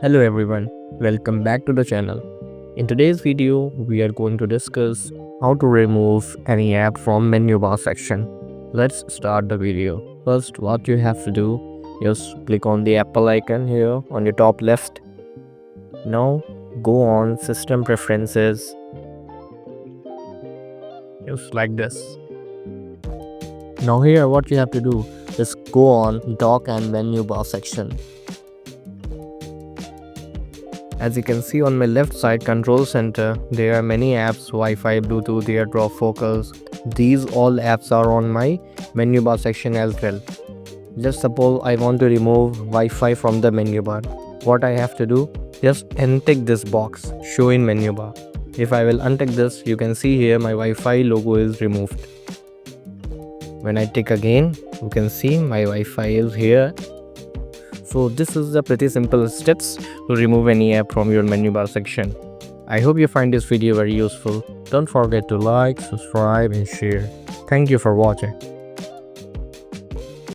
Hello everyone, welcome back to the channel. In today's video, we are going to discuss how to remove any app from menu bar section. Let's start the video. First, what you have to do is click on the Apple icon here on your top left. Now go on System Preferences, just like this. Now here what you have to do is go on Dock and Menu Bar section. As you can see on my left side control center, there are many apps, Wi-Fi, Bluetooth, AirDrop, Focus. These all apps are on my menu bar section as well. Just suppose I want to remove Wi-Fi from the menu bar. What I have to do? Just untick this box, show in menu bar. If I will untick this, you can see here my Wi-Fi logo is removed. When I tick again, you can see my Wi-Fi is here. So this is the pretty simple steps to remove any app from your menu bar section. I hope you find this video very useful. Don't forget to like, subscribe and share. Thank you for watching.